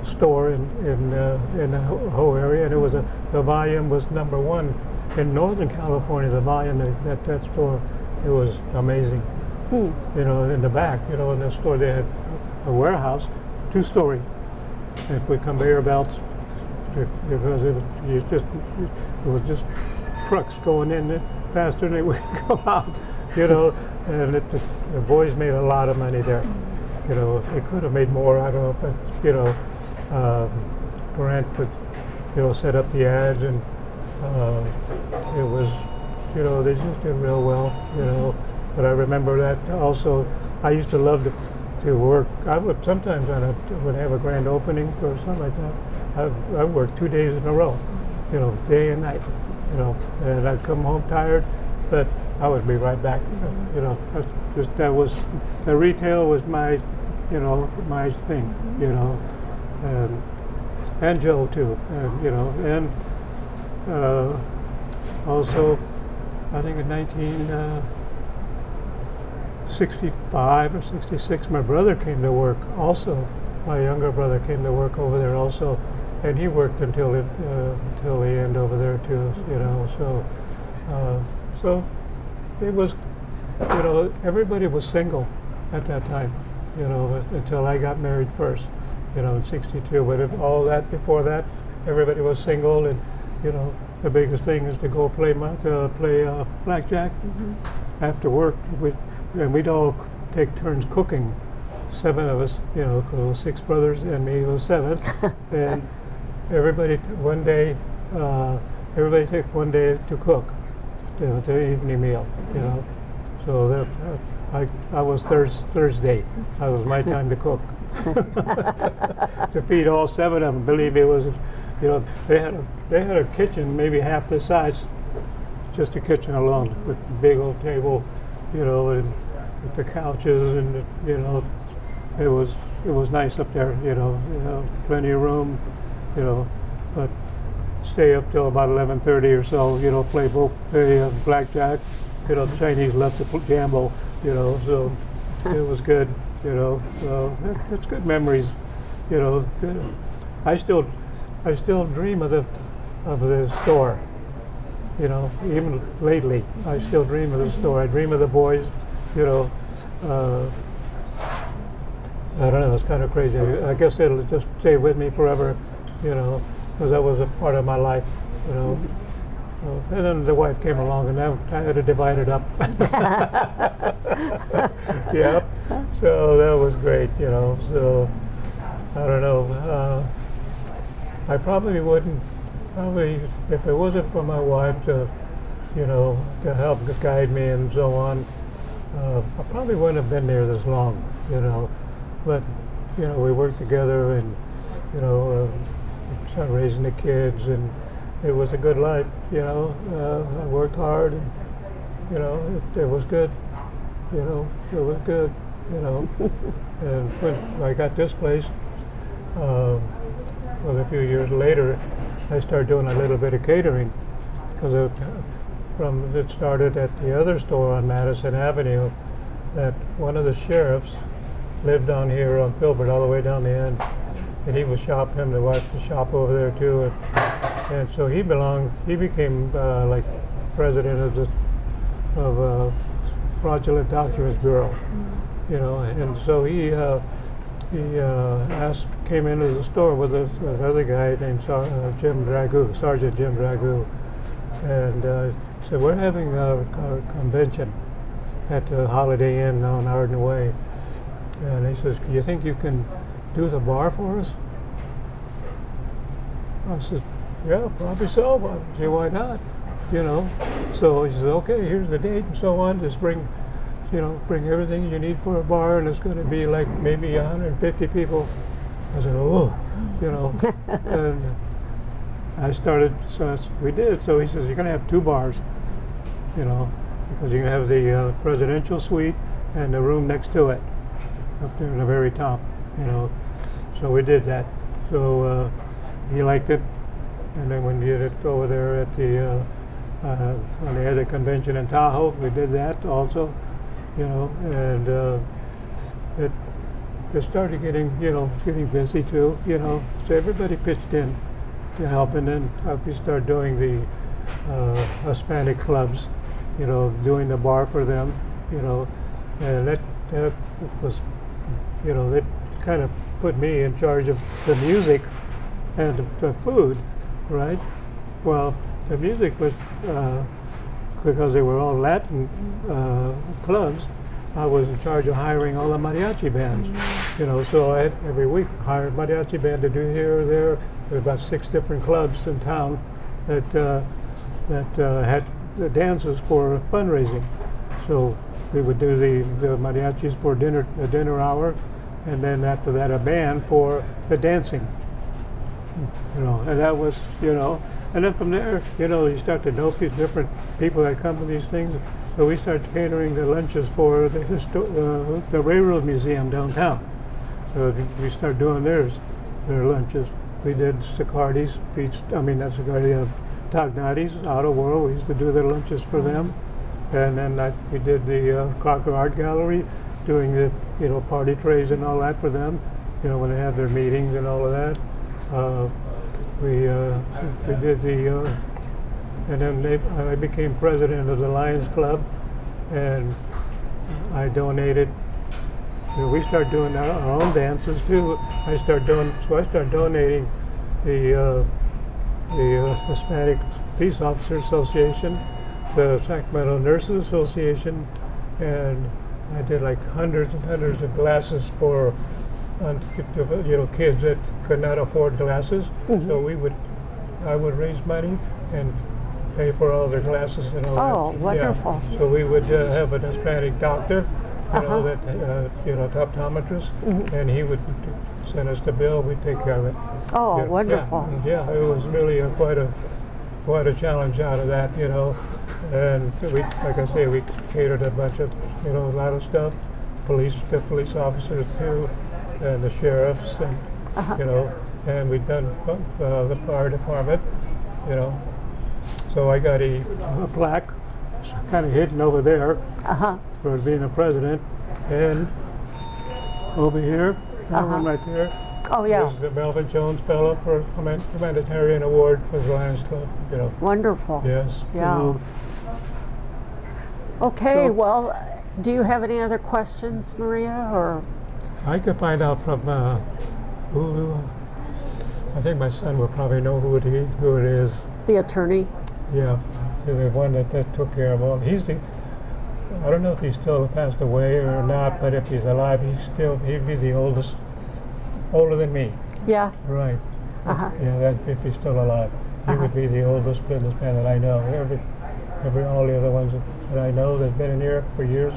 store in the whole area, and it was the volume was #1 in Northern California. The volume at that store, it was amazing. you know, in the back, you know, in the store they had a warehouse, 2-story, and with conveyor belts, because it was just trucks going in there faster than they would come out, you know, and the boys made a lot of money there. You know, they could have made more, I don't know, but, you know, Grant would, you know, set up the ads, and it was, you know, they just did real well, you know. But I remember that also, I used to love to work. I would sometimes would have a grand opening or something like that. I worked 2 days in a row, you know, day and night, you know, and I'd come home tired, but I would be right back, you know. The retail was my, you know, my thing, you know, and Joe too, you know, and also, I think in 1965 or 66, my brother came to work also. My younger brother came to work over there also, and he worked until the end over there too, you know. So it was, you know, everybody was single at that time, you know, until I got married first, you know, in '62. But all that before that, everybody was single, and you know, the biggest thing is to go play blackjack after work. And we'd all take turns cooking. 7 of us, you know, 6 brothers and me was 7th, and everybody take one day to cook the evening meal, you know. So that I was Thursday. That was my time to cook. To feed all 7 of them. Believe me, it was, you know, they had a kitchen maybe half the size, just a kitchen alone, with a big old table, you know, and with the couches, and you know, it was nice up there, you know, plenty of room, you know, but stay up till about 11:30 or so, you know, play blackjack. You know, the Chinese love to gamble, you know, so it was good, you know. So it's good memories, you know. Good. I still dream of the store, you know. Even lately, I still dream of the store. I dream of the boys, you know. I don't know. It's kind of crazy. I guess it'll just stay with me forever, you know, because that was a part of my life, you know. And then the wife came along, and I had to divide it up. Yeah. So that was great, you know. So I don't know. I probably wouldn't. If it wasn't for my wife to, you know, to help guide me and so on, I probably wouldn't have been there this long, you know. But you know, we worked together, and you know, started raising the kids, and it was a good life, you know. I worked hard, and you know, it was good, you know. It was good, you know. And when I got this place, well, a few years later, I started doing a little bit of catering, because it started at the other store on Madison Avenue, that one of the sheriffs lived down here on Filbert all the way down the end, and he was shopping. The wife was shop over there too, and so he became like president of Fraudulent Documents Bureau, you know. And so he came into the store with another guy named Sergeant Jim Dragoo, and said, "We're having a convention at the Holiday Inn on Arden Way." And he says, "You think you can do the bar for us?" I said, "Yeah, probably so. But see, why not? You know." So he says, "Okay, here's the date and so on. Just bring everything you need for a bar, and it's going to be like maybe 150 people." I said, "Oh, you know." And I started. So we did. So he says, "You're going to have 2 bars, you know, because you're going to have the presidential suite and the room next to it, up there in the very top, you know." So we did that. So he liked it, and then when we did it over there at the when they had the convention in Tahoe, we did that also, you know, and it started getting busy too, you know. So everybody pitched in to help, and then we started doing the Hispanic clubs, you know, doing the bar for them, you know. and that was, that kind of put me in charge of the music and the food, right? Well, the music was because they were all Latin clubs. I was in charge of hiring all the mariachi bands, so I had every week hired mariachi band to do here or there. There were about 6 different clubs in town that had the dances for fundraising. So we would do the mariachis for the dinner hour, and then after that a band for the dancing. And that was, and then from there, you start to know different people that come to these things. So we started catering the lunches for the Railroad Museum downtown. So we started doing their lunches. We did Sicardi's, Tognati's, Auto World. We used to do their lunches for them. And then we did the Crocker Art Gallery, doing the party trays and all that for them. When they had their meetings and all of that. We did the, and then I became president of the Lions Club, and I donated. We started doing our own dances too. I started donating the Hispanic Peace Officers Association, the Sacramento Nurses Association, and I did like hundreds and hundreds of glasses for kids that could not afford glasses. Mm-hmm. So I would raise money and pay for all their glasses and all that. Oh, wonderful. Yeah. So we would have an Hispanic doctor, optometrist, mm-hmm. and he would send us the bill. We'd take care of it. Oh, wonderful. Yeah, it was really quite a challenge out of that, And we, like I say, we catered a bunch of, a lot of stuff. The police officers too, and the sheriffs, and and we've done the fire department, So I got a plaque, kind of hidden over there, for being a president, and over here, that one right there. Oh yeah. This is the Melvin Jones Fellow for Humanitarian Award for the Lions Club. Wonderful. Yes. Yeah. Okay. Well, do you have any other questions, Maria, or? I could find out from who. I think my son will probably know who it is. The attorney. Yeah, the one that took care of all. I don't know if he's still passed away or not, but if he's alive, he'd be the oldest, older than me. Yeah. Right. Yeah, if he's still alive, he would be the oldest businessman that I know. All the other ones that I know that've been in here for years,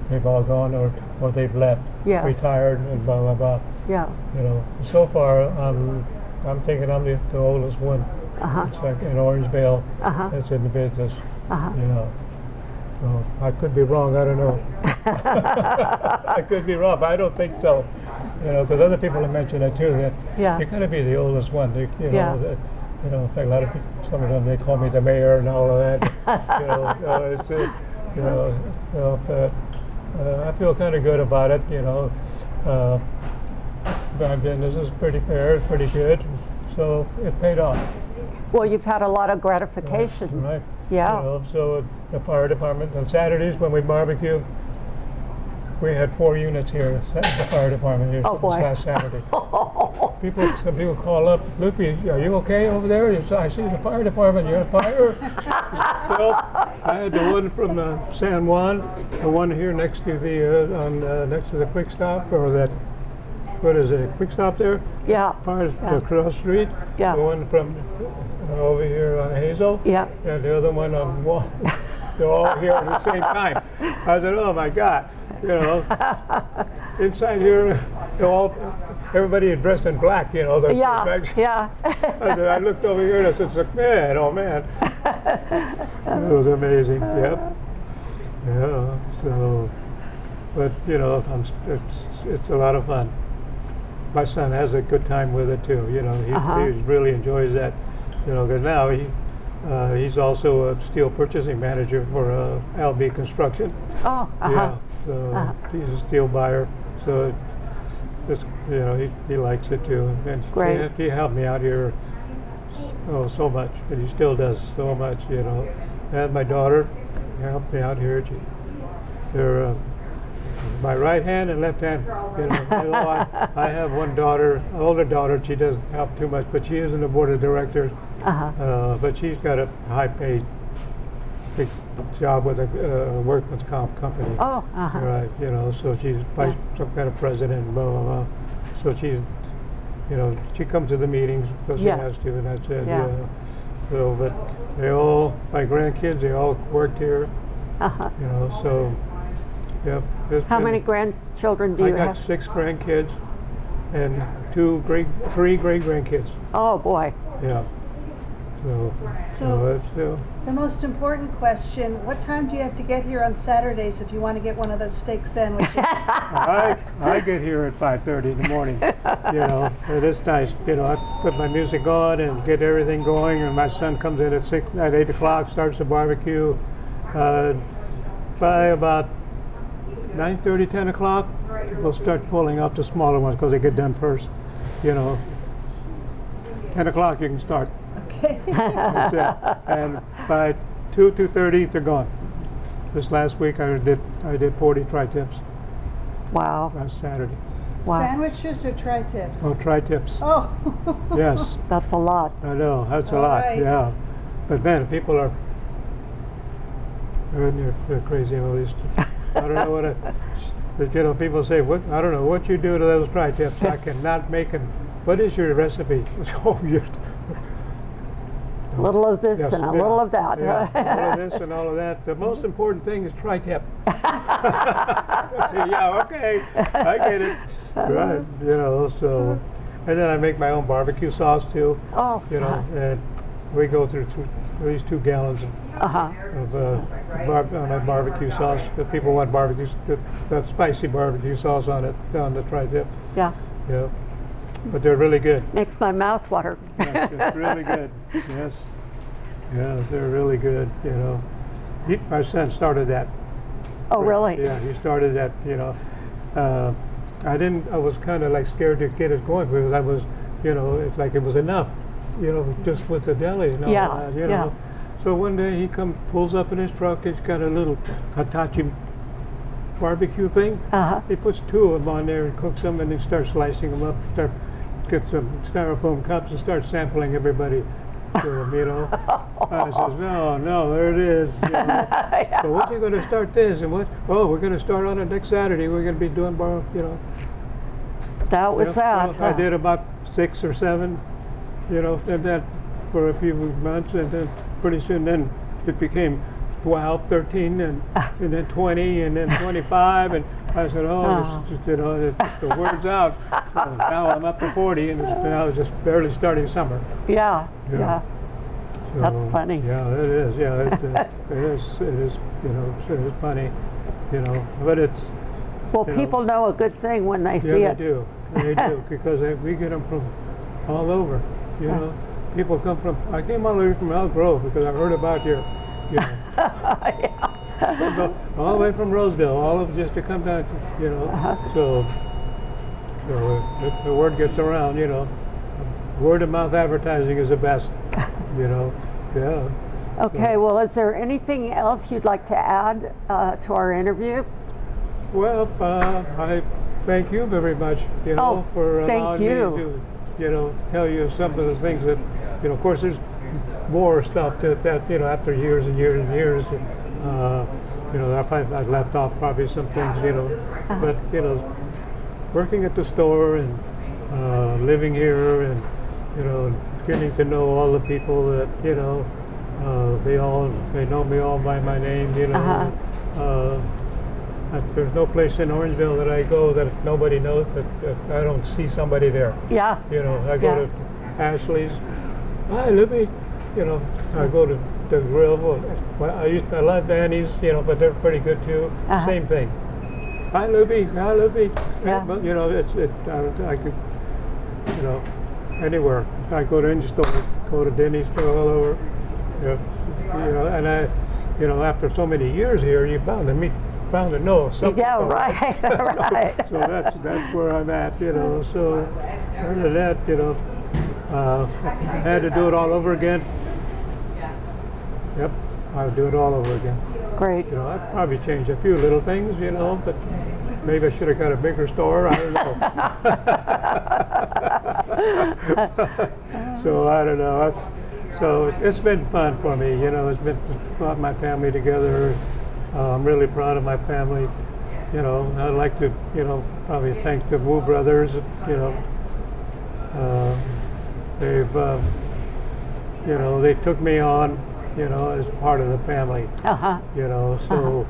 they've all gone or they've left, retired, and blah blah blah. Yeah. So far, I'm thinking I'm the oldest one. It's like in Orangevale that's in the business. So I could be wrong. I don't know. I could be wrong, but I don't think so. Because other people have mentioned it too. That you gotta be the oldest one. In fact, a lot of people, some of them, they call me the mayor and all of that. I feel kind of good about it. My business is pretty fair, pretty good, so it paid off. Well, you've had a lot of gratification. Right. Yeah. So the fire department on Saturdays when we barbecue, we had 4 units here at the fire department here last Saturday. Some people call up, Lupe, are you okay over there? I see the fire department. You on fire? Well, I had the one from San Juan, the one here next to the quick stop, or that. What is it? A quick stop there? Yeah. Across the street. Yeah. The one from over here on Hazel. Yeah. And the other one on Wall. They're all here at the same time. I said, oh my God, inside here, everybody is dressed in black, Yeah. I looked over here and I said, man, oh man. It was amazing. Yep. Yeah. So, but it's a lot of fun. My son has a good time with it too. He really enjoys that. Because now he's also a steel purchasing manager for LB Construction. Oh. Yeah. So he's a steel buyer. So he likes it too. And Great. He helped me out here so much, and he still does so much. And my daughter helped me out here. my right hand and left hand. I have one daughter, older daughter. She doesn't help too much, but she is in the board of directors. But she's got a high-paid big job with a workman's comp company. Oh, Right, so she's some kind of president, blah, blah, blah. So she's, she comes to the meetings because she has to, and that's it. Yeah. So, but my grandkids, they all worked here. So, yep. How many grandchildren do you I got have? 6 grandkids and 3 great grandkids. Oh boy. Yeah. So the most important question, what time do you have to get here on Saturdays if you want to get one of those steak sandwiches? I get here at 5:30 in the morning. And it's nice. I put my music on and get everything going, and my son comes in at 8 o'clock, starts the barbecue. By about 9:30, 10 o'clock, we'll start pulling out the smaller ones because they get done first. 10 o'clock you can start. Okay. That's it. And by 2:30 they're gone. This last week I did 40 tri-tips Wow. last Saturday. Wow. Sandwiches or tri-tips? Oh, tri-tips. Oh. Yes, That's a lot. I know. That's a All lot. right. Yeah, but man, people are they're crazy. At least I don't know what people say. What I don't know what you do to those tri-tips. I cannot make them. What is your recipe? Oh, A little of this and a little of that. Yeah, all of this and all of that. The most important thing is tri-tip. Yeah, okay, I get it. Right, so, and then I make my own barbecue sauce too. Oh. And we go through at least 2 gallons of barbecue sauce. If people want barbecue, that spicy barbecue sauce on the tri-tip. Yeah. Yeah. But they're really good. Makes my mouth water. Yes, it's really good. Yes. Yeah, they're really good, My son started that. Oh, really? Yeah, he started that, I was kind of like scared to get it going because I was, it's like it was enough, just with the deli and all that, Yeah. So one day he pulls up in his truck, he's got a little Hitachi barbecue thing. He puts 2 of them on there and cooks them, and he starts slicing them up, get some styrofoam cups and start sampling everybody to them, I says, no, there it is. So when are you going to start this? And what? Oh, we're going to start on it next Saturday. We're going to be doing That was that. So I did about 6 or 7, and that for a few months, and then pretty soon then it became 12, 13, and then 20, and then 25, and I said, the word's out. So now I'm up to 40, and now it's just barely starting summer. Yeah. So, That's funny. Yeah, it is. Yeah, it is funny, but it's. Well, people know a good thing when they see Yeah, it. they do, because we get them from all over, People come from, I came all the way from Elk Grove because I heard about your, all the way from Roseville, all of just to come down, so if the word gets around, word of mouth advertising is the best, yeah. Okay, well, is there anything else you'd like to add to our interview? Well, I thank you very much, for allowing me to, to tell you some of the things that, of course, there's more stuff that after years and years and years, I left off probably some things, but, working at the store and living here and, getting to know all the people that, they know me all by my name, there's no place in Orangevale that I go that nobody knows that I don't see somebody there. Yeah. I go to Ashley's. Hi, Lupe. I go to the grill. Well, I love Danny's, but they're pretty good too. Same thing. Hi, Lupe. Hi, Lupe. Yeah. But I could, anywhere. I go to any store, go to Denny's, all over. And after so many years here, you're bound to know something. Yeah, right, right. So that's where I'm at, So other than that, I had to do it all over again. Yep, I would do it all over again. Great. I'd probably change a few little things, but maybe I should have got a bigger store. I don't know. So I don't know. So it's been fun for me. You know, it's brought my family together. I'm really proud of my family. You know, I'd like to, you know, probably thank the Wu brothers. You know, they've, you know, they took me on, you know, as part of the family. You know, so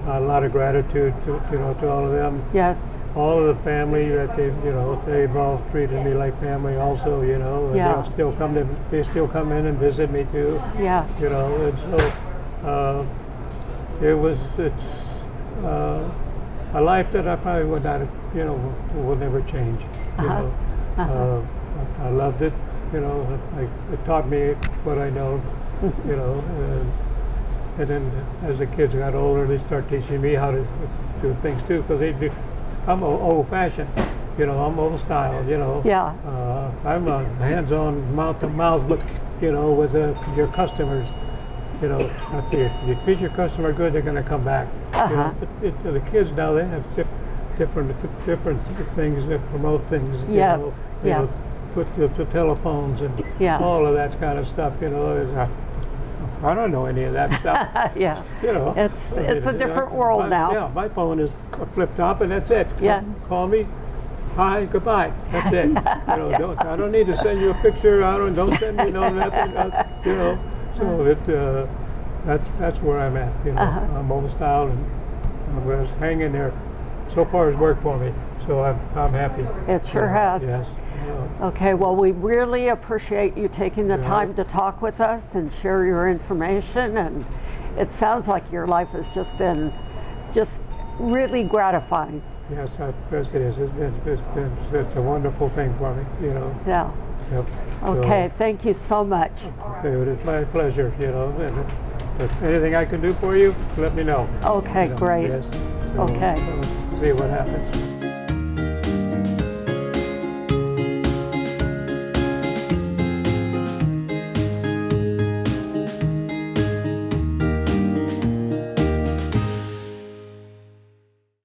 a lot of gratitude to, you know, to all of them. Yes. All of the family that they, you know, they've all treated me like family also. You know, and Yeah. they still come in and visit me too. Yeah. You know, and so it's a life that I probably would not, you know, will never change. You know, I loved it. You know, it taught me what I know. You know, and then as the kids got older, they start teaching me how to do things too, because I'm old-fashioned. You know, I'm old style. You know. Yeah. I'm a hands-on, mouth-to-mouth, but you know, with your customers. You know, if you treat your customer good, they're going to come back. You know, but the kids now, they have different things that promote things. Yes. You know, Yeah. You know, put the telephones and Yeah. all of that kind of stuff. You know, I don't know any of that stuff. Yeah. You know, It's a different world now. Yeah, my phone is a flip top, and that's it. Yeah. Call me. Hi, goodbye. That's it. You know, I don't need to send you a picture. Don't send me no nothing. You know. So that's where I'm at. You know, I'm old style, and I was hanging there. So far, it's worked for me. So I'm happy. It sure has. Yes. Okay, well, we really appreciate you taking the time to talk with us and share your information. And it sounds like your life has just been really gratifying. Yes, yes, it is. It's a wonderful thing for me. You know. Yeah. Yep. Okay, thank you so much. Okay, well, it's my pleasure. You know, and if anything I can do for you, let me know. Okay, You know, great. Yes. So, Okay. See what happens.